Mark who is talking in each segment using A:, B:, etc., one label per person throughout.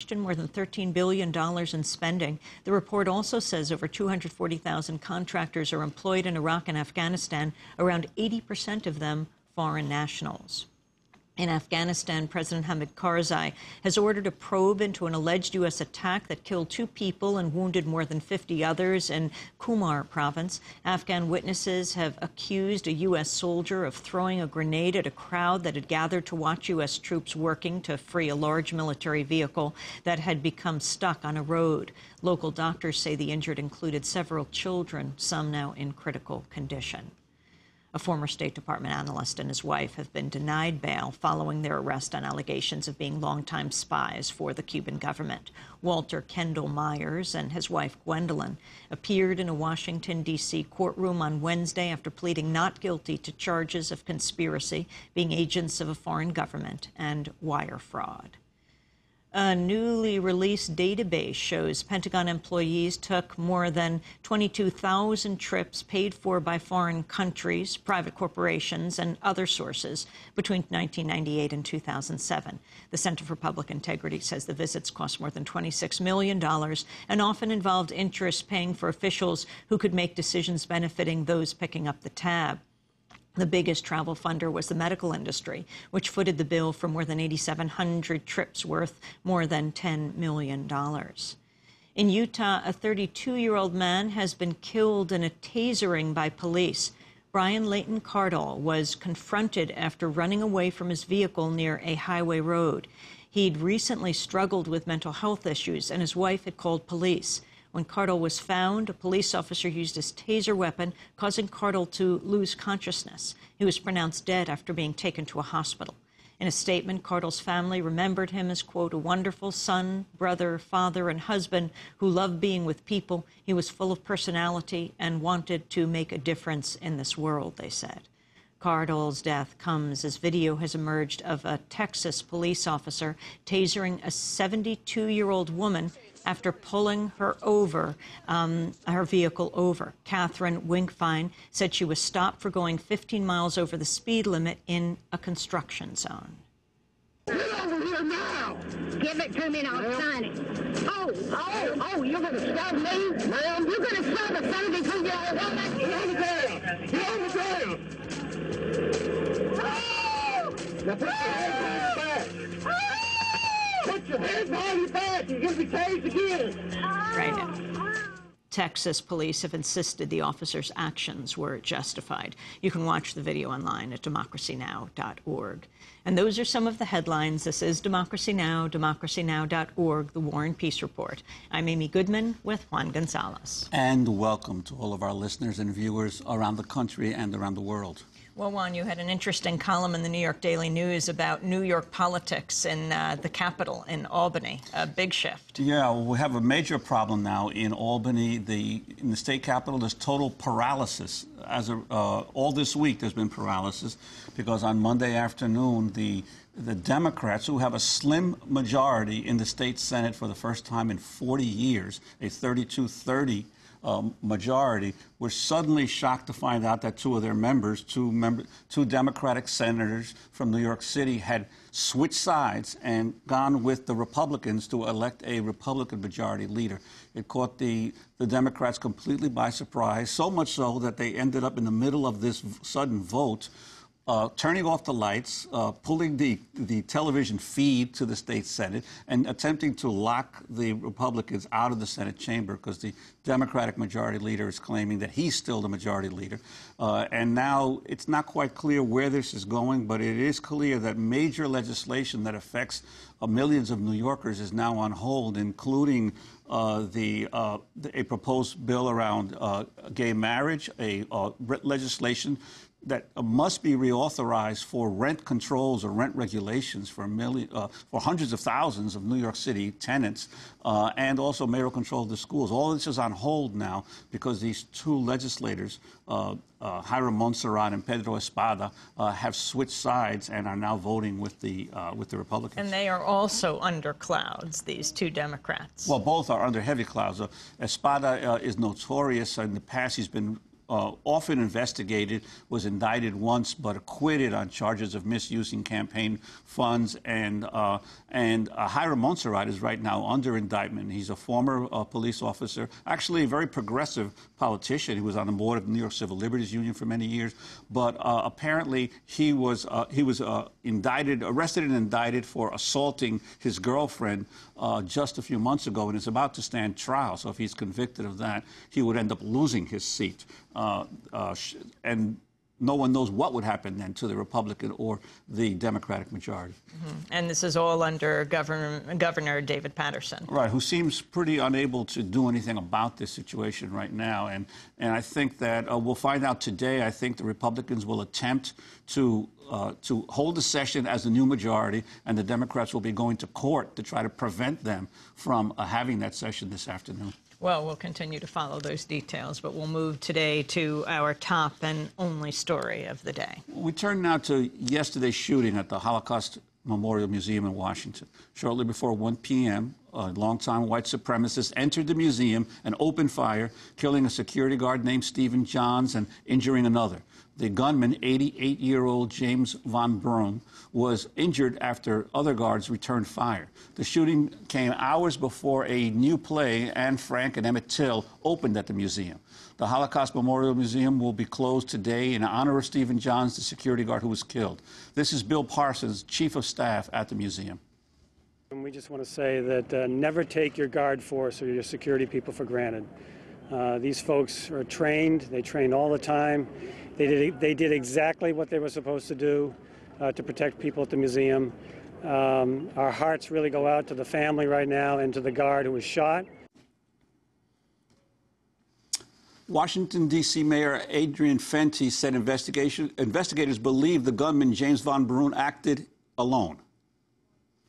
A: in more than $13 billion in spending. The report also says over 240,000 contractors are employed in Iraq and Afghanistan, around 80% of them foreign nationals. In Afghanistan, President Hamid Karzai has ordered a probe into an alleged U.S. attack that killed 2 people and wounded more than 50 others in Kumar province. Afghan witnesses have accused a U.S. soldier of throwing a grenade at a crowd that had gathered to watch U.S. troops working to free a large military vehicle that had become stuck on a road. Local doctors say the injured included several children, some now in critical condition. A former State Department analyst and his wife have been denied bail following their arrest on allegations of being longtime spies for the Cuban government. Walter Kendall Myers and his wife Gwendolyn appeared in a Washington, D.C. courtroom on Wednesday after pleading not guilty to charges of conspiracy, being agents of a foreign government, and wire fraud. A newly released database shows Pentagon employees took more than 22,000 trips paid for by foreign countries, private corporations, and other sources between 1998 and 2007. The Center for Public Integrity says the visits cost more than $26 million and often involved interest paying for officials who could make decisions benefiting those picking up the tab. The biggest travel funder was the medical industry, which footed the bill for more than 8,700 trips worth more than $10 million. In Utah, a 32-year-old man has been killed in a tasering by police. Brian Leighton Cardall was confronted after running away from his vehicle near a highway road. He'd recently struggled with mental health issues, and his wife had called police. When Cardall was found, a police officer used his taser weapon, causing Cardall to lose consciousness. He was pronounced dead after being taken to a hospital. In a statement, Cardall's family remembered him as, quote, a wonderful son, brother, father, and husband who loved being with people. He was full of personality and wanted to make a difference in this world, they said. Cardall's death comes as video has emerged of a Texas police officer tasering a 72-year-old woman after pulling her over, her vehicle over. Catherine Winkfine said she was stopped for going 15 miles over the speed limit in a construction zone.
B: Get over here now! Give it to me and I'll sign it. Oh, you're going to stop me? Ma'am, you're going to stop a 72-year-old woman? Get on the ground! Get on the ground! Oh! Now put your hands on your back! Put your hands behind your back! You're going to be tased again!
A: Right now. Texas police have insisted the officer's actions were justified. You can watch the video online at democracynow.org. And those are some of the headlines. This is Democracy Now!, democracynow.org, the War and Peace Report. I'm Amy Goodman with Juan Gonzalez.
C: And welcome to all of our listeners and viewers around the country and around the world.
A: Well, Juan, you had an interesting column in the New York Daily News about New York politics in the Capitol in Albany. A big shift.
C: Yeah, well, we have a major problem now in Albany. In the state capitol, there's total paralysis. All this week, there's been paralysis because on Monday afternoon, the Democrats, who have a slim majority in the state Senate for the first time in 40 years, a 32-30 majority, were suddenly shocked to find out that two of their members, two Democratic senators from New York City, had switched sides and gone with the Republicans to elect a Republican majority leader. It caught the Democrats completely by surprise, so much so that they ended up in the middle of this sudden vote turning off the lights, pulling the television feed to the state Senate, and attempting to lock the Republicans out of the Senate chamber because the Democratic majority leader is claiming that he's still the majority leader. And now it's not quite clear where this is going, but it is clear that major legislation that affects millions of New Yorkers is now on hold, including a proposed bill around gay marriage, legislation that must be reauthorized for rent controls or rent regulations for hundreds of thousands of New York City tenants, and also mayoral control of the schools. All this is on hold now because these two legislators, Hiram Montserrat and Pedro Espada, have switched sides and are now voting with the Republicans.
A: And they are also under clouds, these two Democrats.
C: Well, both are under heavy clouds. Espada is notorious. In the past, he's been often investigated, was indicted once but acquitted on charges of misusing campaign funds. And Hiram Montserrat is right now under indictment. He's a former police officer, actually a very progressive politician. He was on the board of the New York Civil Liberties Union for many years. But apparently he was arrested and indicted for assaulting his girlfriend just a few months ago, and is about to stand trial. So if he's convicted of that, he would end up losing his seat. And no one knows what would happen then to the Republican or the Democratic majority.
A: And this is all under Governor David Paterson.
C: Right, who seems pretty unable to do anything about this situation right now. And I think that we'll find out today. I think the Republicans will attempt to hold a session as the new majority, and the Democrats will be going to court to try to prevent them from having that session this afternoon.
A: Well, we'll continue to follow those details, but we'll move today to our top and only story of the day.
C: We turn now to yesterday's shooting at the Holocaust Memorial Museum in Washington. Shortly before 1 p.m., a longtime white supremacist entered the museum and opened fire, killing a security guard named Stephen Johns and injuring another. The gunman, 88-year-old James von Brunn, was injured after other guards returned fire. The shooting came hours before a new play, Anne Frank and Emmett Till, opened at the museum. The Holocaust Memorial Museum will be closed today in honor of Stephen Johns, the security guard who was killed. This is Bill Parsons, Chief of Staff at the museum.
D: And we just want to say that never take your guard force or your security people for granted. These folks are trained. They train all the time. They did exactly what they were supposed to do to protect people at the museum. Our hearts really go out to the family right now and to the guard who was shot.
C: Washington, D.C. Mayor Adrian Fenty said investigators believe the gunman, James von Brunn, acted alone.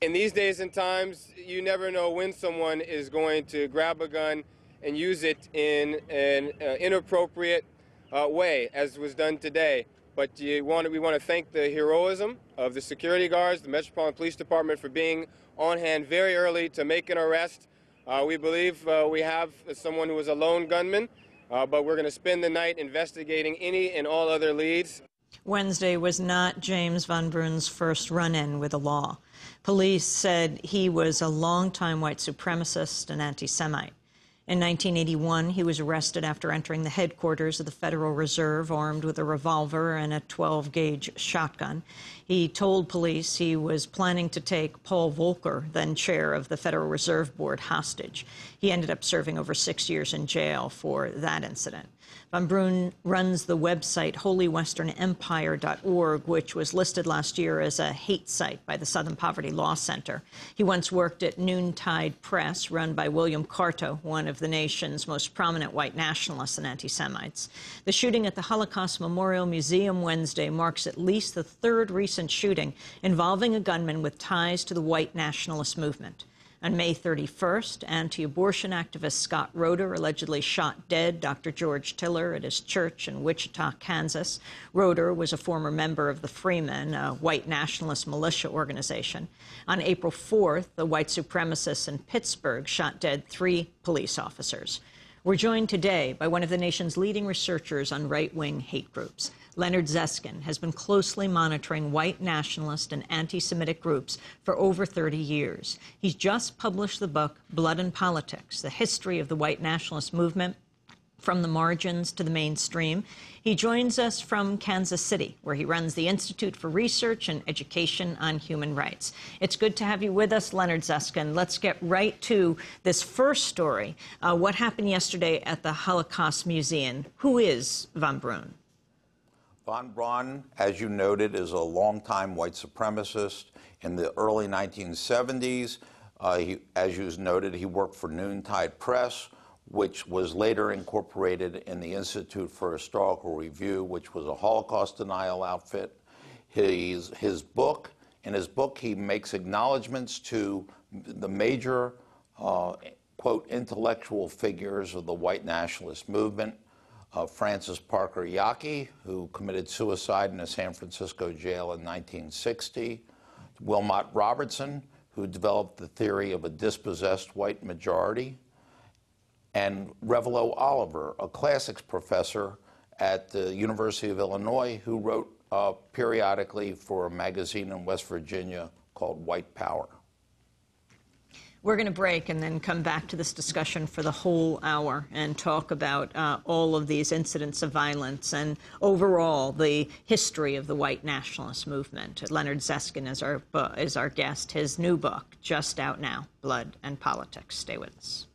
E: In these days and times, you never know when someone is going to grab a gun and use it in an inappropriate way, as was done today. But we want to thank the heroism of the security guards, the Metropolitan Police Department, for being on hand very early to make an arrest. We believe we have someone who was a lone gunman, but we're going to spend the night investigating any and all other leads.
A: Wednesday was not James von Brunn's first run-in with the law. Police said he was a longtime white supremacist and anti-Semite. In 1981, he was arrested after entering the headquarters of the Federal Reserve armed with a revolver and a 12-gauge shotgun. He told police he was planning to take Paul Volcker, then chair of the Federal Reserve Board, hostage. He ended up serving over 6 years in jail for that incident. Von Brunn runs the website holywesternempire.org, which was listed last year as a hate site by the Southern Poverty Law Center. He once worked at Noontide Press, run by William Carto, one of the nation's most prominent white nationalists and anti-Semites. The shooting at the Holocaust Memorial Museum Wednesday marks at least the third recent shooting involving a gunman with ties to the White Nationalist Movement. On May 31st, anti-abortion activist Scott Roeder allegedly shot dead Dr. George Tiller at his church in Wichita, Kansas. Roeder was a former member of the Freemen, a white nationalist militia organization. On April 4th, the white supremacists in Pittsburgh shot dead 3 police officers. We're joined today by one of the nation's leading researchers on right-wing hate groups. Leonard Zeskind has been closely monitoring white nationalist and anti-Semitic groups for over 30 years. He's just published the book Blood and Politics, The History of the White Nationalist Movement from the Margins to the Mainstream. He joins us from Kansas City, where he runs the Institute for Research and Education on Human Rights. It's good to have you with us, Leonard Zeskind. Let's get right to this first story. What happened yesterday at the Holocaust Museum? Who is von Brunn?
F: Von Brunn, as you noted, is a longtime white supremacist. In the early 1970s, as you noted, he worked for Noontide Press, which was later incorporated in the Institute for Historical Review, which was a Holocaust denial outfit. In his book, he makes acknowledgments to the major, quote, intellectual figures of the white nationalist movement. Francis Parker Yockey, who committed suicide in a San Francisco jail in 1960. Wilmot Robertson, who developed the theory of a dispossessed white majority. And Revelo Oliver, a classics professor at the University of Illinois who wrote periodically for a magazine in West Virginia called White Power.
A: We're going to break and then come back to this discussion for the whole hour and talk about all of these incidents of violence and overall the history of the White Nationalist Movement. Leonard Zeskind is our guest. His new book, just out now, Blood and Politics. Stay with us.